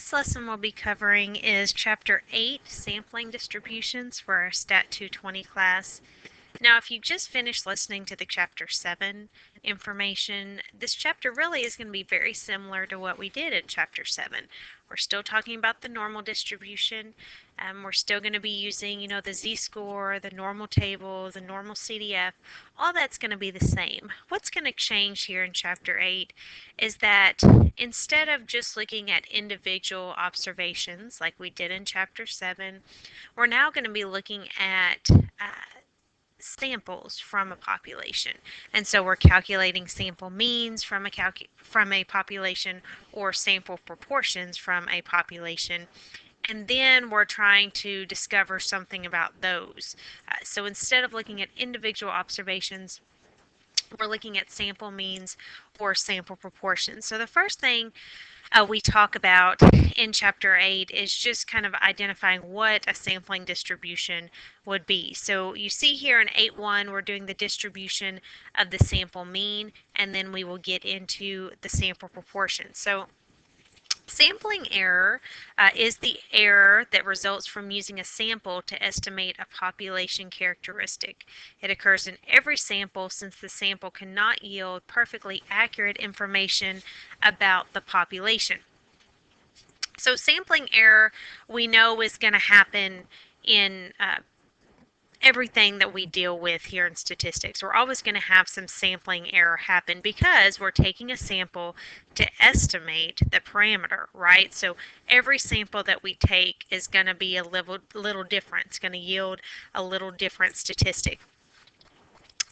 next lesson we'll be covering is Chapter 8, Sampling Distributions for our STA220 class. Now, if you just finished listening to the Chapter 7 information, this chapter really is going to be very similar to what we did in Chapter 7. We're still talking about the normal distribution. We're still going to be using, the z-score, the normal table, the normal CDF. All that's going to be the same. What's going to change here in Chapter 8 is that instead of just looking at individual observations like we did in Chapter 7, we're now going to be looking at samples from a population. And so we're calculating sample means from a population or sample proportions from a population. And then we're trying to discover something about those. So instead of looking at individual observations, we're looking at sample means or sample proportions. So the first thing we talk about in Chapter 8 is just kind of identifying what a sampling distribution would be. So you see here in 8.1 we're doing the distribution of the sample mean, and then we will get into the sample proportion. So sampling error is the error that results from using a sample to estimate a population characteristic. It occurs in every sample since the sample cannot yield perfectly accurate information about the population. So sampling error we know is going to happen in everything that we deal with here in statistics. We're always going to have some sampling error happen because we're taking a sample to estimate the parameter, right? So every sample that we take is going to be a little different. It's going to yield a little different statistic.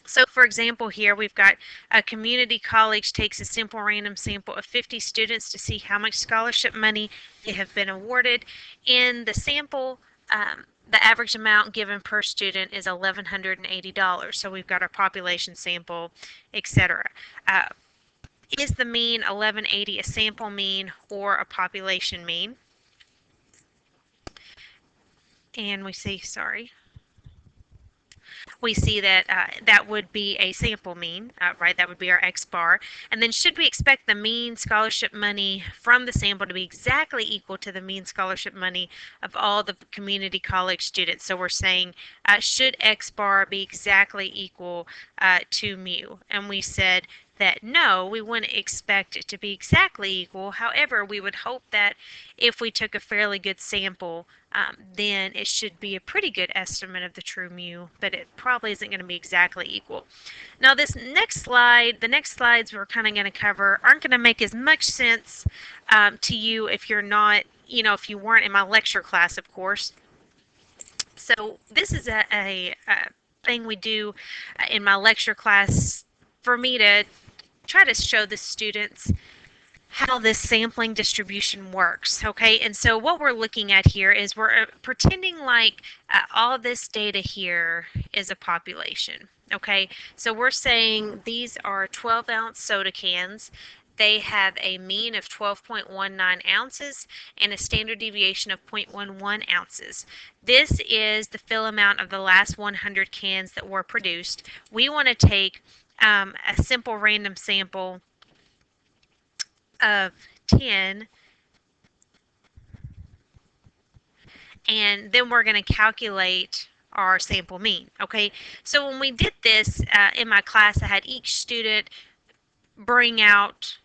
So for example here we've got a community college takes a simple random sample of 50 students to see how much scholarship money they have been awarded. In the sample, the average amount given per student is $1,180. So we've got our population sample, etc. Is the mean 1180 a sample mean or a population mean? And we see that that would be a sample mean, right? That would be our X bar. And then should we expect the mean scholarship money from the sample to be exactly equal to the mean scholarship money of all the community college students? So we're saying should X bar be exactly equal to mu? And we said that no, we wouldn't expect it to be exactly equal. However, we would hope that if we took a fairly good sample, then it should be a pretty good estimate of the true mu, but it probably isn't going to be exactly equal. Now this next slide, the next slides we're kind of going to cover aren't going to make as much sense to you if you're not, if you weren't in my lecture class, of course. So this is a thing we do in my lecture class for me to try to show the students how this sampling distribution works, okay? And so what we're looking at here is we're pretending like all this data here is a population, okay? So we're saying these are 12-ounce soda cans. They have a mean of 12.19 ounces and a standard deviation of 0.11 ounces. This is the fill amount of the last 100 cans that were produced. We want to take a simple random sample of 10, and then we're going to calculate our sample mean, okay? So when we did this in my class, I had each student bring out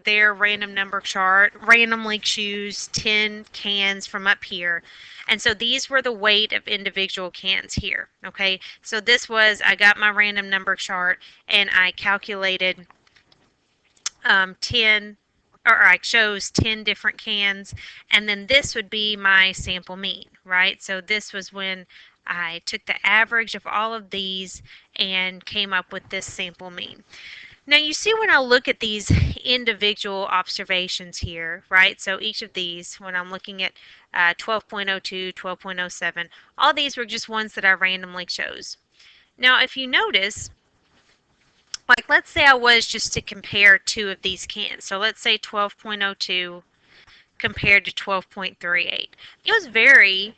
their random number chart, randomly choose 10 cans from up here. And so these were the weight of individual cans here, okay? So this was, I got my random number chart and I calculated 10, or I chose 10 different cans, and then this would be my sample mean, right? So this was when I took the average of all of these and came up with this sample mean. Now you see when I look at these individual observations here, right? So each of these, when I'm looking at 12.02, 12.07, all these were just ones that I randomly chose. Now if you notice, like let's say I was just to compare two of these cans. So let's say 12.02 compared to 12.38. Those vary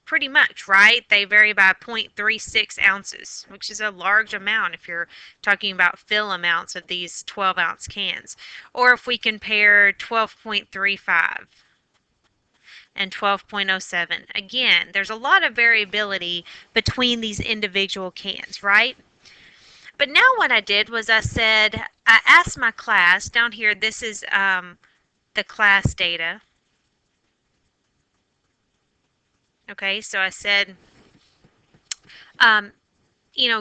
pretty much, right? They vary by 0.36 ounces, which is a large amount if you're talking about fill amounts of these 12-ounce cans. Or if we compare 12.35, and 12.07. Again, there's a lot of variability between these individual cans, right? But now what I did was I asked my class down here, this is the class data. Okay, so I said, um,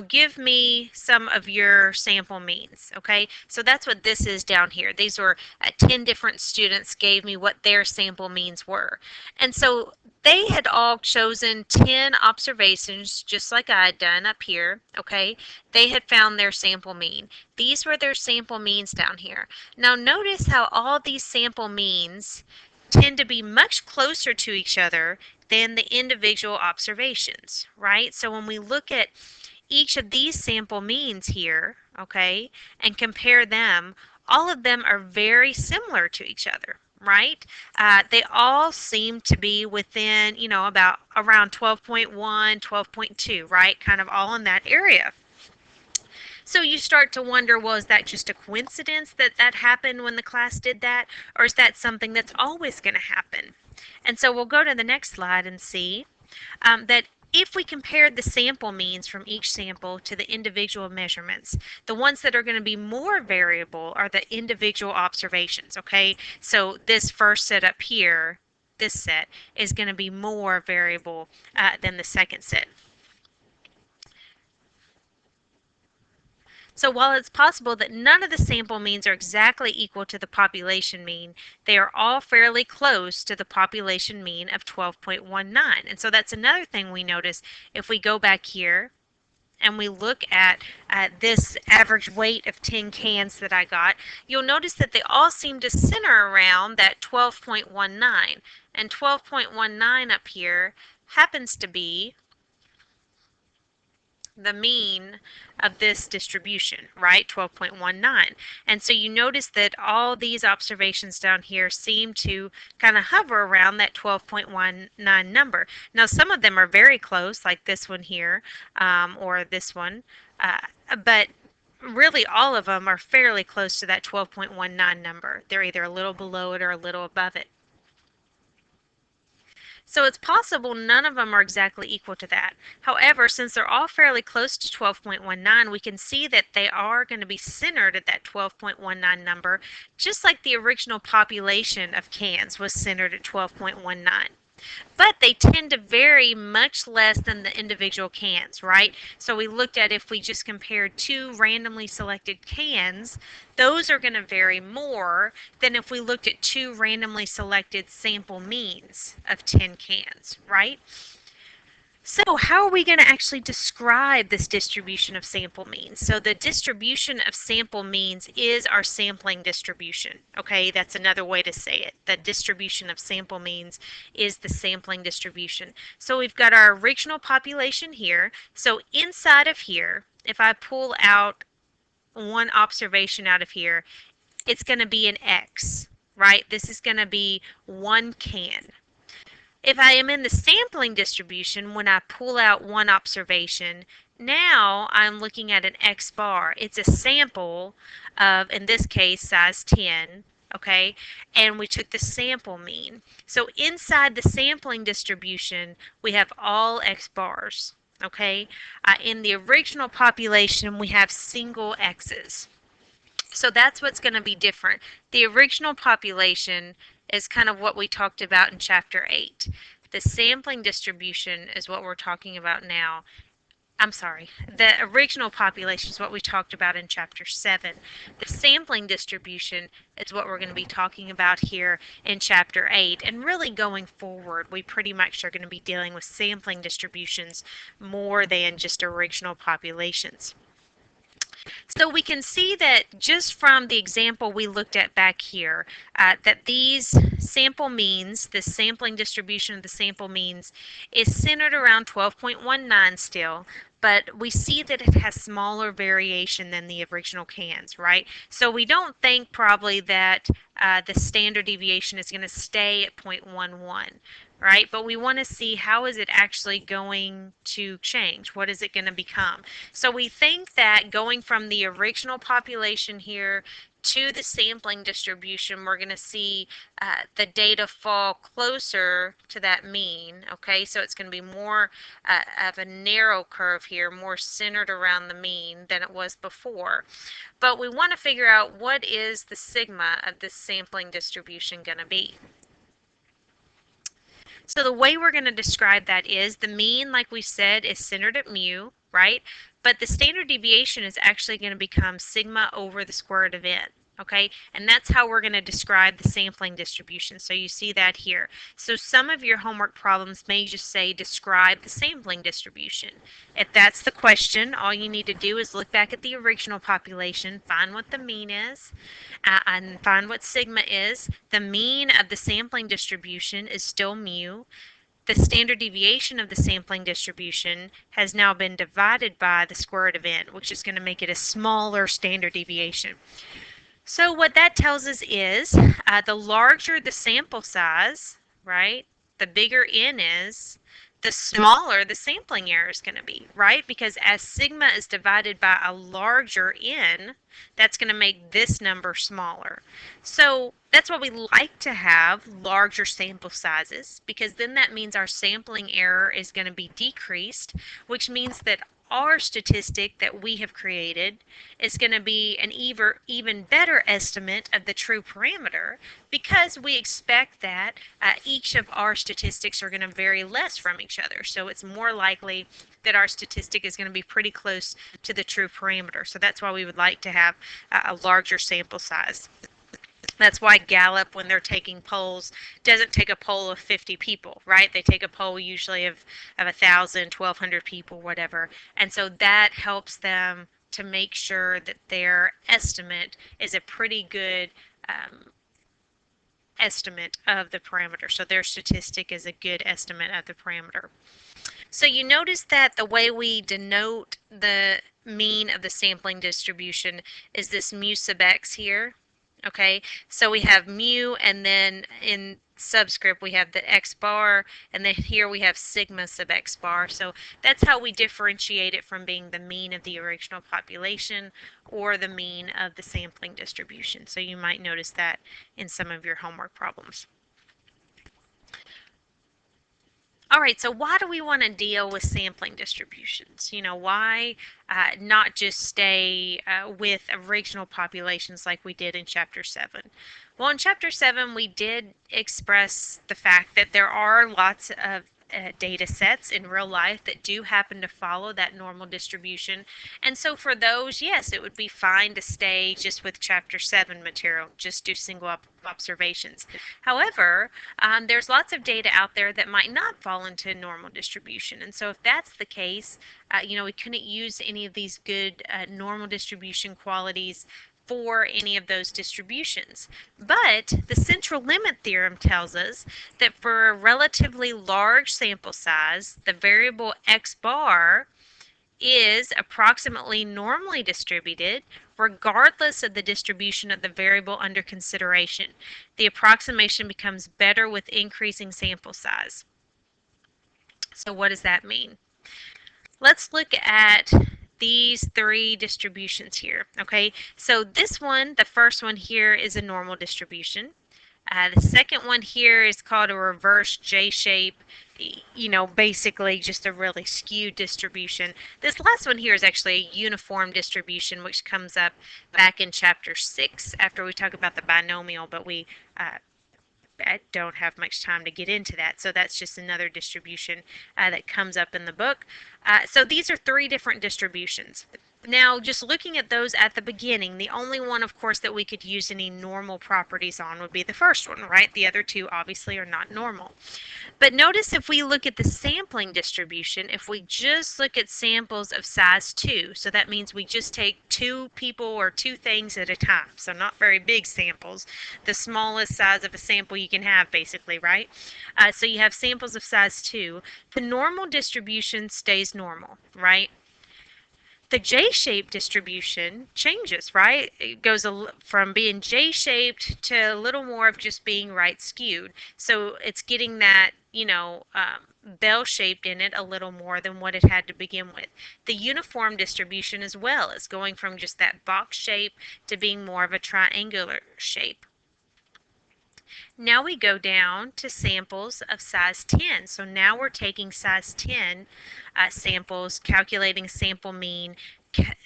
give me some of your sample means, okay? So that's what this is down here. These were 10 different students gave me what their sample means were. And so they had all chosen 10 observations, just like I had done up here, okay? They had found their sample mean. These were their sample means down here. Now notice how all these sample means tend to be much closer to each other than the individual observations, right? So when we look at each of these sample means here, okay, and compare them, all of them are very similar to each other, right? They all seem to be within, about around 12.1, 12.2, right? Kind of all in that area. So you start to wonder, well, is that just a coincidence that that happened when the class did that? Or is that something that's always going to happen? And so we'll go to the next slide and see that if we compared the sample means from each sample to the individual measurements, the ones that are going to be more variable are the individual observations, okay? So this first set up here, this set, is going to be more variable than the second set. So while it's possible that none of the sample means are exactly equal to the population mean, they are all fairly close to the population mean of 12.19. And so that's another thing we notice if we go back here and we look at this average weight of 10 cans that I got, you'll notice that they all seem to center around that 12.19. And 12.19 up here happens to be the mean of this distribution, right? 12.19. And so you notice that all these observations down here seem to kind of hover around that 12.19 number. Now, some of them are very close, like this one here, or this one, but really all of them are fairly close to that 12.19 number. They're either a little below it or a little above it. So it's possible none of them are exactly equal to that. However, since they're all fairly close to 12.19, we can see that they are going to be centered at that 12.19 number, just like the original population of cans was centered at 12.19. But they tend to vary much less than the individual cans, right? So we looked at if we just compared two randomly selected cans, those are going to vary more than if we looked at two randomly selected sample means of 10 cans, right? So how are we going to actually describe this distribution of sample means? So the distribution of sample means is our sampling distribution. Okay, that's another way to say it. The distribution of sample means is the sampling distribution. So we've got our original population here. So inside of here, if I pull out one observation out of here, it's going to be an X, right? This is going to be one can. If I am in the sampling distribution, when I pull out one observation, now I'm looking at an X bar. It's a sample of, in this case, size 10, okay? And we took the sample mean. So inside the sampling distribution, we have all X bars, okay? In the original population, we have single X's. So that's what's going to be different. The original population is kind of what we talked about in Chapter 8. The sampling distribution is what we're talking about now. I'm sorry, the original population is what we talked about in Chapter 7. The sampling distribution is what we're going to be talking about here in Chapter 8. And really going forward, we pretty much are going to be dealing with sampling distributions more than just original populations. So we can see that just from the example we looked at back here, that these sample means, the sampling distribution of the sample means is centered around 12.19 still, but we see that it has smaller variation than the original cans, right? So we don't think probably that the standard deviation is going to stay at 0.11. right? But we want to see how is it actually going to change? What is it going to become? So we think that going from the original population here to the sampling distribution, we're going to see the data fall closer to that mean, okay? So it's going to be more of a narrow curve here, more centered around the mean than it was before. But we want to figure out what is the sigma of this sampling distribution going to be. So the way we're going to describe that is the mean, like we said, is centered at mu, right? But the standard deviation is actually going to become sigma over the square root of n. Okay, and that's how we're going to describe the sampling distribution. So you see that here. So some of your homework problems may just say describe the sampling distribution. If that's the question, all you need to do is look back at the original population, find what the mean is, and find what sigma is. The mean of the sampling distribution is still mu. The standard deviation of the sampling distribution has now been divided by the square root of n, which is going to make it a smaller standard deviation. So what that tells us is the larger the sample size, right, the bigger n is, the smaller the sampling error is going to be, right? Because as sigma is divided by a larger n, that's going to make this number smaller. So that's why we like to have larger sample sizes, because then that means our sampling error is going to be decreased, which means that our statistic that we have created is going to be an even better estimate of the true parameter, because we expect that each of our statistics are going to vary less from each other. So it's more likely that our statistic is going to be pretty close to the true parameter. So that's why we would like to have a larger sample size. That's why Gallup, when they're taking polls, doesn't take a poll of 50 people, right? They take a poll usually of 1,000, 1,200 people, whatever. And so that helps them to make sure that their estimate is a pretty good estimate of the parameter. So their statistic is a good estimate of the parameter. So you notice that the way we denote the mean of the sampling distribution is this mu sub x here. Okay, so we have mu, and then in subscript we have the x bar, and then here we have sigma sub x bar. So that's how we differentiate it from being the mean of the original population or the mean of the sampling distribution. So you might notice that in some of your homework problems. All right, so why do we want to deal with sampling distributions? You know, why not just stay with original populations like we did in Chapter 7? Well, in Chapter 7, we did express the fact that there are lots of data sets in real life that do happen to follow that normal distribution. And so for those, yes, it would be fine to stay just with Chapter 7 material, just do single observations. However, there's lots of data out there that might not fall into normal distribution. And so if that's the case, you know, we couldn't use any of these good normal distribution qualities for any of those distributions. But the central limit theorem tells us that for a relatively large sample size, the variable x bar is approximately normally distributed regardless of the distribution of the variable under consideration. The approximation becomes better with increasing sample size. So what does that mean? Let's look at these three distributions here, okay? So this one, the first one here, is a normal distribution. The second one here is called a reverse J-shape, you know, basically just a really skewed distribution. This last one here is actually a uniform distribution, which comes up back in Chapter 6 after we talk about the binomial, but I don't have much time to get into that, so that's just another distribution that comes up in the book. So these are three different distributions. Now, just looking at those at the beginning, the only one, of course, that we could use any normal properties on would be the first one, right? The other two obviously are not normal. But notice if we look at the sampling distribution, if we just look at samples of size 2, so that means we just take two people or two things at a time, so not very big samples, the smallest size of a sample you can have basically, right? So you have samples of size 2. The normal distribution stays normal, right? The J-shaped distribution changes, right? It goes from being J-shaped to a little more of just being right skewed. So it's getting that bell-shaped in it a little more than what it had to begin with. The uniform distribution as well is going from just that box shape to being more of a triangular shape. Now we go down to samples of size 10. So now we're taking size 10 samples, calculating sample mean,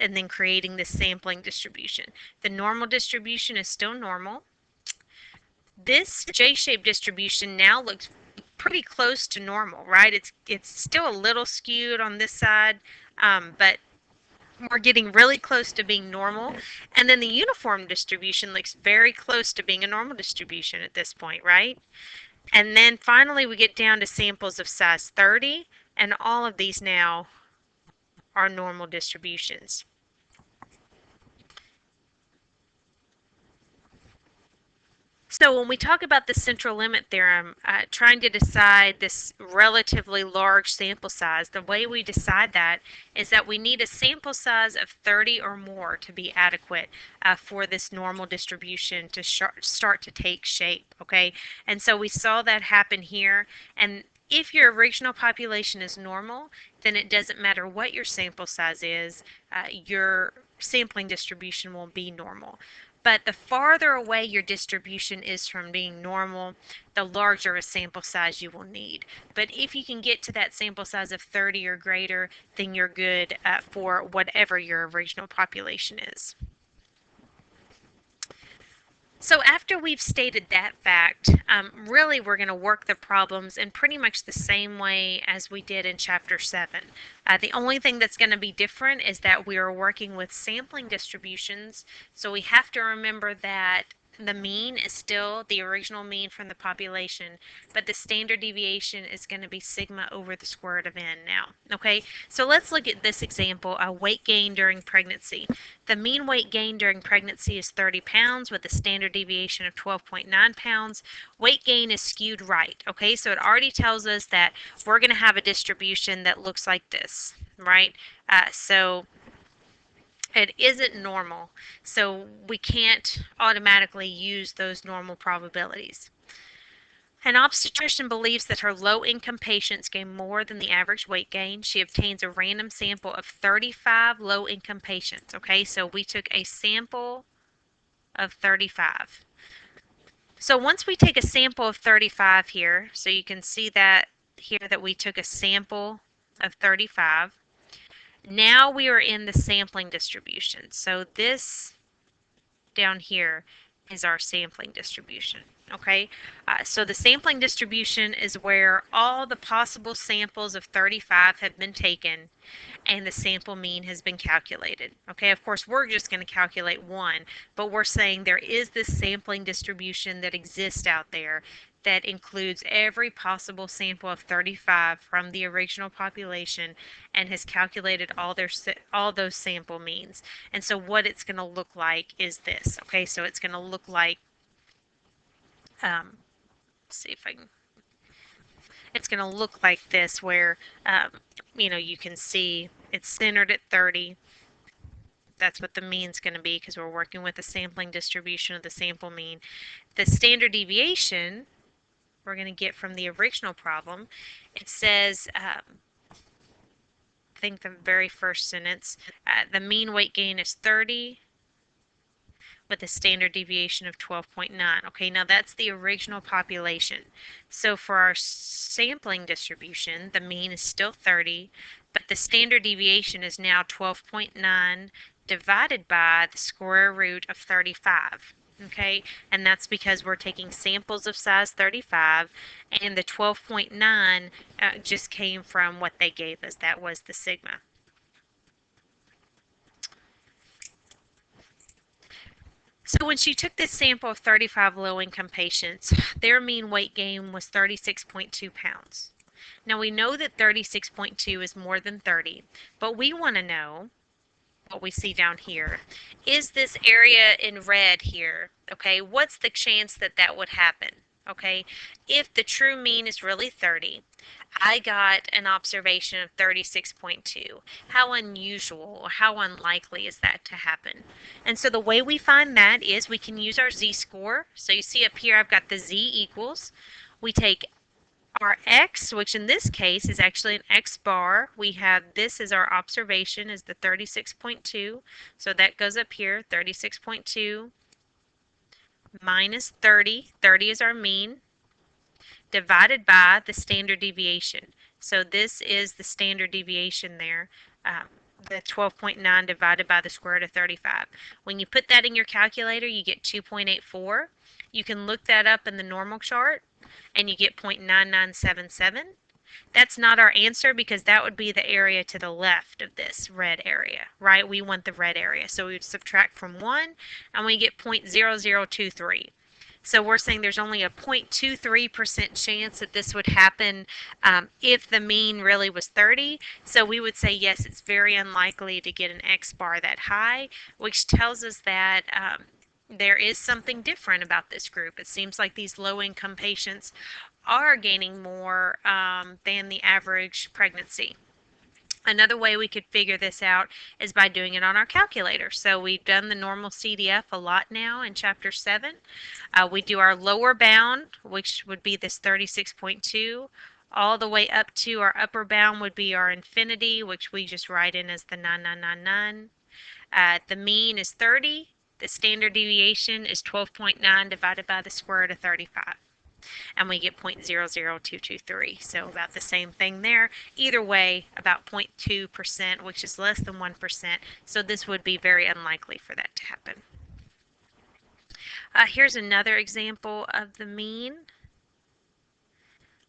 and then creating this sampling distribution. The normal distribution is still normal. This J-shaped distribution now looks pretty close to normal, right? It's still a little skewed on this side, but we're getting really close to being normal. And then the uniform distribution looks very close to being a normal distribution at this point, right? And then finally we get down to samples of size 30, and all of these now are normal distributions. So when we talk about the central limit theorem, trying to decide this relatively large sample size, the way we decide that is that we need a sample size of 30 or more to be adequate for this normal distribution to start to take shape, okay? And so we saw that happen here, and if your original population is normal, then it doesn't matter what your sample size is, your sampling distribution will be normal. But the farther away your distribution is from being normal, the larger a sample size you will need. But if you can get to that sample size of 30 or greater, then you're good for whatever your original population is. So after we've stated that fact, really we're going to work the problems in pretty much the same way as we did in Chapter 7. The only thing that's going to be different is that we are working with sampling distributions, so we have to remember that the mean is still the original mean from the population, but the standard deviation is going to be sigma over the square root of n now. Okay, so let's look at this example, a weight gain during pregnancy. The mean weight gain during pregnancy is 30 pounds with a standard deviation of 12.9 pounds. Weight gain is skewed right, okay, so it already tells us that we're going to have a distribution that looks like this, right? So it isn't normal, so we can't automatically use those normal probabilities. An obstetrician believes that her low-income patients gain more than the average weight gain. She obtains a random sample of 35 low-income patients. Okay, so we took a sample of 35. So once we take a sample of 35 here, so you can see that here that we took a sample of 35. Now we are in the sampling distribution. So this down here is our sampling distribution. Okay, so the sampling distribution is where all the possible samples of 35 have been taken and the sample mean has been calculated. Okay, of course we're just going to calculate one, but we're saying there is this sampling distribution that exists out there that includes every possible sample of 35 from the original population and has calculated all those sample means. And so what it's going to look like is this. Okay, so it's going to look like, see if I can, it's going to look like this where, you can see it's centered at 30. That's what the mean's going to be because we're working with the sampling distribution of the sample mean. The standard deviation we're going to get from the original problem, it says, I think the very first sentence, the mean weight gain is 30 with a standard deviation of 12.9. Okay, now that's the original population. So for our sampling distribution, the mean is still 30, but the standard deviation is now 12.9 divided by the square root of 35. Okay, and that's because we're taking samples of size 35, and the 12.9 just came from what they gave us. That was the sigma. So when she took this sample of 35 low-income patients, their mean weight gain was 36.2 pounds. Now we know that 36.2 is more than 30, but we want to know what we see down here. Is this area in red here? Okay, what's the chance that that would happen? Okay, if the true mean is really 30, I got an observation of 36.2. How unusual or how unlikely is that to happen? And so the way we find that is we can use our z-score. So you see up here I've got the z equals. We take Our x, which in this case is actually an x bar, we have this as our observation, is the 36.2. So that goes up here, 36.2 minus 30. 30 is our mean, divided by the standard deviation. So this is the standard deviation there. The 12.9 divided by the square root of 35. When you put that in your calculator, you get 2.84. You can look that up in the normal chart and you get 0.9977. That's not our answer because that would be the area to the left of this red area, right? We want the red area. So we would subtract from 1 and we get 0.0023. So we're saying there's only a 0.23% chance that this would happen if the mean really was 30. So we would say, yes, it's very unlikely to get an X bar that high, which tells us that there is something different about this group. It seems like these low-income patients are gaining more than the average pregnancy. Another way we could figure this out is by doing it on our calculator. So we've done the normal CDF a lot now in Chapter 7. We do our lower bound, which would be this 36.2, all the way up to our upper bound would be our infinity, which we just write in as the 9999. The mean is 30. The standard deviation is 12.9 divided by the square root of 35. And we get 0.00223. So about the same thing there. Either way, about 0.2%, which is less than 1%. So this would be very unlikely for that to happen. Here's another example of the mean.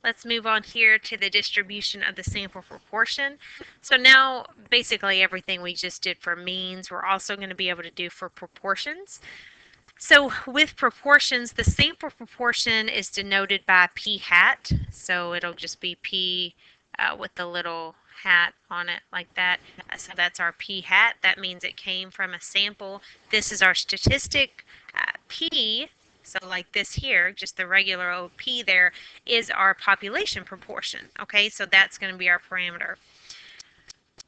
Let's move on here to the distribution of the sample proportion. So now basically everything we just did for means, we're also going to be able to do for proportions. So with proportions, the sample proportion is denoted by p hat. So it'll just be p with the little hat on it like that. So that's our p hat. That means it came from a sample. This is our statistic. P, so like this here, just the regular old p there, is our population proportion. Okay, so that's going to be our parameter.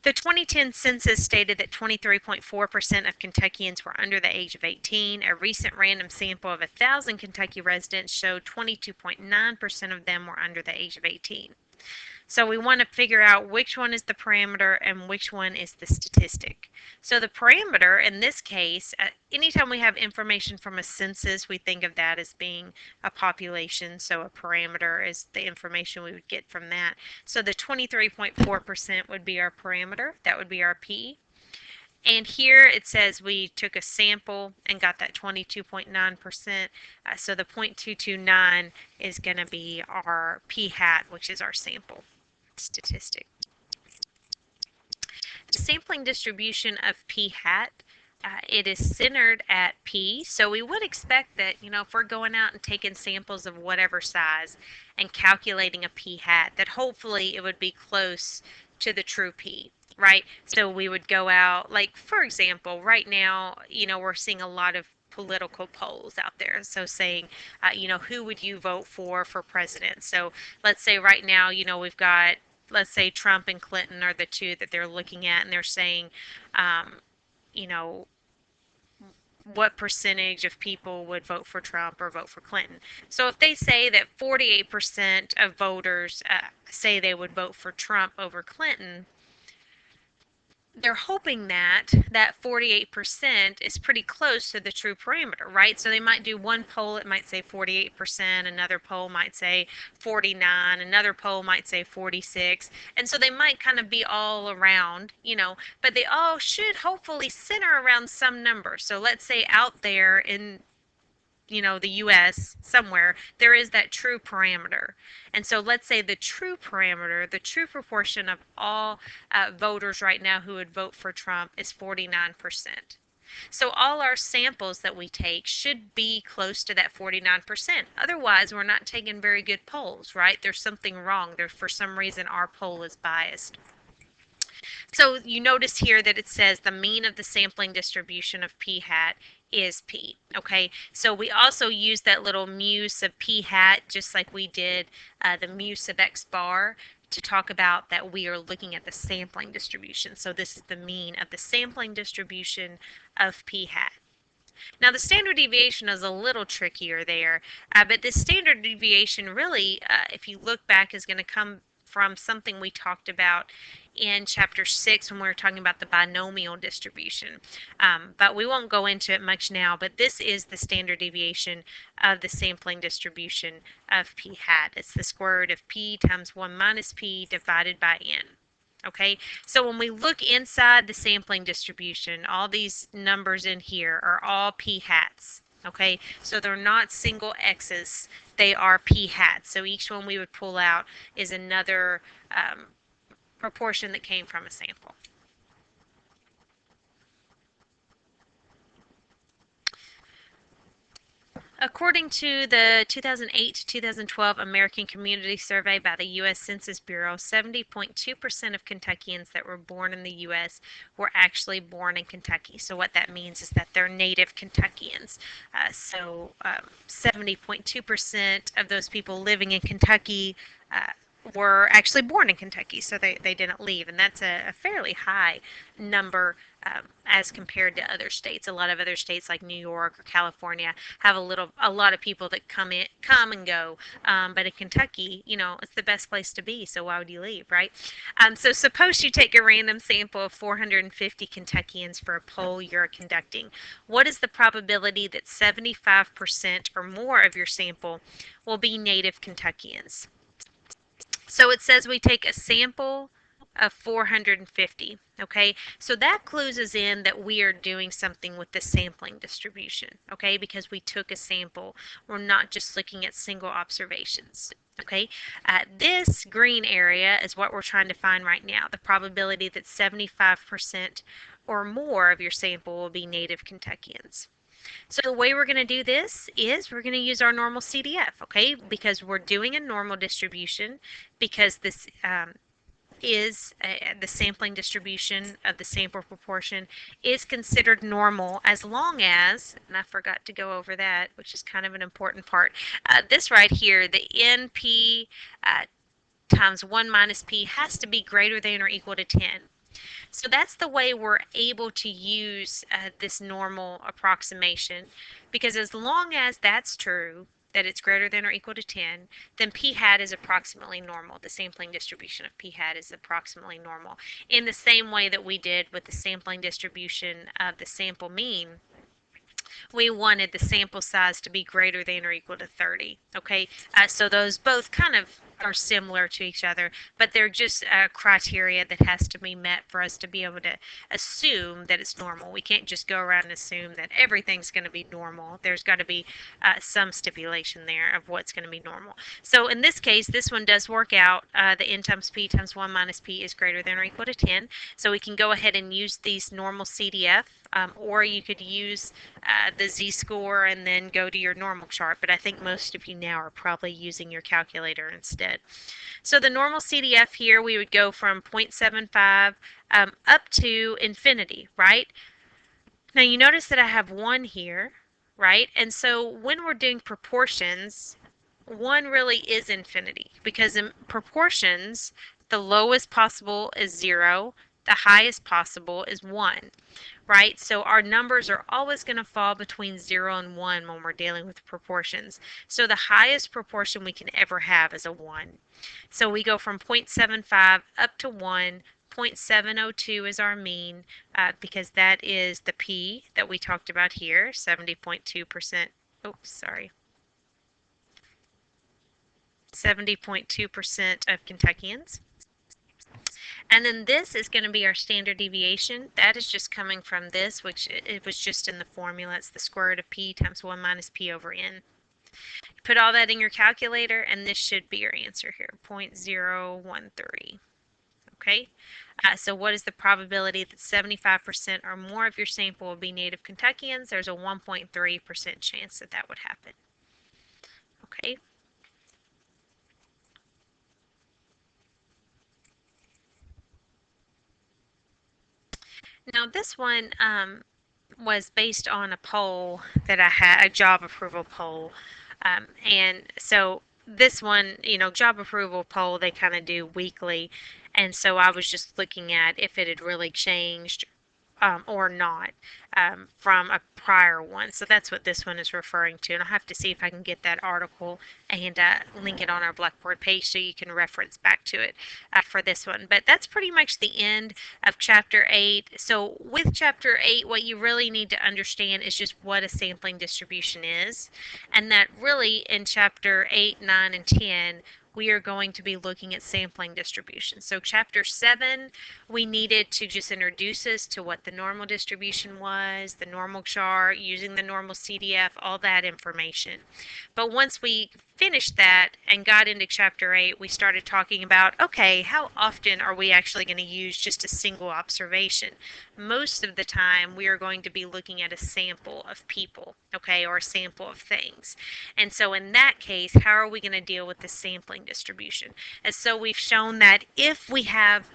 The 2010 census stated that 23.4% of Kentuckians were under the age of 18. A recent random sample of 1,000 Kentucky residents showed 22.9% of them were under the age of 18. So we want to figure out which one is the parameter and which one is the statistic. So the parameter in this case, anytime we have information from a census, we think of that as being a population. So a parameter is the information we would get from that. So the 23.4% would be our parameter. That would be our P. And here it says we took a sample and got that 22.9%. So the 0.229 is going to be our P hat, which is our sample statistic. The sampling distribution of P hat, it is centered at P, so we would expect that, if we're going out and taking samples of whatever size and calculating a P hat, that hopefully it would be close to the true P, right? So we would go out, like for example, right now, we're seeing a lot of political polls out there. So saying, who would you vote for president? So let's say right now, we've got, let's say Trump and Clinton are the two that they're looking at, and they're saying, what percentage of people would vote for Trump or vote for Clinton. So if they say that 48% of voters say they would vote for Trump over Clinton, they're hoping that that 48% is pretty close to the true parameter, right? So they might do one poll, it might say 48%, another poll might say 49, another poll might say 46, and so they might kind of be all around, but they all should hopefully center around some number. So let's say out there in the US somewhere, there is that true parameter. And so let's say the true parameter, the true proportion of all voters right now who would vote for Trump is 49%. So all our samples that we take should be close to that 49%. Otherwise, we're not taking very good polls, right? There's something wrong. For some reason, our poll is biased. So you notice here that it says the mean of the sampling distribution of p hat is P, okay? So we also use that little mu sub P hat, just like we did the mu sub X bar, to talk about that we are looking at the sampling distribution. So this is the mean of the sampling distribution of P hat. Now, the standard deviation is a little trickier there, but this standard deviation really, if you look back, is going to come from something we talked about in chapter 6 when we were talking about the binomial distribution. But we won't go into it much now, but this is the standard deviation of the sampling distribution of p hat. It's the square root of p times 1 minus p divided by n. Okay, so when we look inside the sampling distribution, all these numbers in here are all p hats. Okay, so they're not single x's, they are p hats. So each one we would pull out is another proportion that came from a sample. According to the 2008-2012 American Community Survey by the U.S. Census Bureau, 70.2% of Kentuckians that were born in the U.S. were actually born in Kentucky. So what that means is that they're native Kentuckians. 70.2% of those people living in Kentucky were actually born in Kentucky, so they didn't leave, and that's a fairly high number as compared to other states. A lot of other states like New York or California have a lot of people that come and go, but in Kentucky, it's the best place to be. So why would you leave, right? So suppose you take a random sample of 450 Kentuckians for a poll you're conducting. What is the probability that 75% or more of your sample will be native Kentuckians? So it says we take a sample of 450, okay? So that clues us in that we are doing something with the sampling distribution, okay? Because we took a sample. We're not just looking at single observations, okay? This green area is what we're trying to find right now, the probability that 75% or more of your sample will be native Kentuckians. So the way we're going to do this is we're going to use our normal CDF, okay? Because we're doing a normal distribution, because this is the sampling distribution of the sample proportion is considered normal as long as, and I forgot to go over that, which is kind of an important part, this right here, the NP times 1 minus P has to be greater than or equal to 10. So that's the way we're able to use this normal approximation, because as long as that's true, that it's greater than or equal to 10, then p hat is approximately normal. The sampling distribution of p hat is approximately normal. In the same way that we did with the sampling distribution of the sample mean, we wanted the sample size to be greater than or equal to 30. Okay, so those both kind of are similar to each other, but they're just criteria that has to be met for us to be able to assume that it's normal. We can't just go around and assume that everything's going to be normal. There's got to be some stipulation there of what's going to be normal. So in this case, this one does work out. The n times p times 1 minus p is greater than or equal to 10. So we can go ahead and use these normal CDF, or you could use the z-score and then go to your normal chart, but I think most of you now are probably using your calculator instead. So the normal CDF here, we would go from 0.75 up to infinity, right? Now you notice that I have 1 here, right? And so when we're doing proportions, 1 really is infinity, because in proportions, the lowest possible is 0, the highest possible is 1. Right? So our numbers are always going to fall between 0 and 1 when we're dealing with proportions. So the highest proportion we can ever have is a 1. So we go from 0.75 up to 1. 0.702 is our mean, because that is the P that we talked about here, 70.2%. Oh, sorry. 70.2% of Kentuckians. And then this is going to be our standard deviation. That is just coming from this, which it was just in the formula. It's the square root of p times 1 minus p over n. Put all that in your calculator, and this should be your answer here, 0.013. Okay, so what is the probability that 75% or more of your sample will be native Kentuckians? There's a 1.3% chance that that would happen. Okay. Now this one was based on a poll that I had, a job approval poll. And so this one, job approval poll, they kind of do weekly. And so I was just looking at if it had really changed or not from a prior one. So that's what this one is referring to. And I'll have to see if I can get that article and link it on our Blackboard page so you can reference back to it for this one. But that's pretty much the end of Chapter 8. So with Chapter 8, what you really need to understand is just what a sampling distribution is. And that really in Chapter 8, 9, and 10, we are going to be looking at sampling distribution. So Chapter 7, we needed to just introduce us to what the normal distribution was, the normal chart, using the normal CDF, all that information. But once we finished that and got into Chapter 8, we started talking about, okay, how often are we actually going to use just a single observation? Most of the time, we are going to be looking at a sample of people, okay, or a sample of things. And so in that case, how are we going to deal with the sampling distribution? And so we've shown that if we have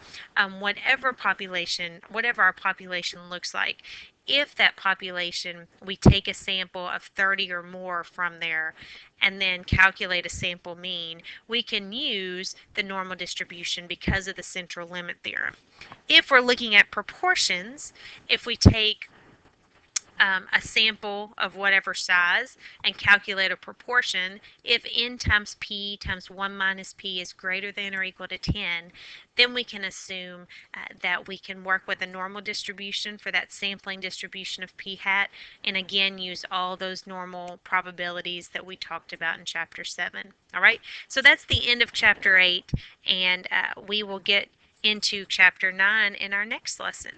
whatever our population looks like, if that population, we take a sample of 30 or more from there and then calculate a sample mean, we can use the normal distribution because of the central limit theorem. If we're looking at proportions, if we take a sample of whatever size and calculate a proportion, if n times p times 1 minus p is greater than or equal to 10, then we can assume that we can work with a normal distribution for that sampling distribution of p hat, and again use all those normal probabilities that we talked about in Chapter 7. All right, so that's the end of Chapter 8, and we will get into Chapter 9 in our next lesson.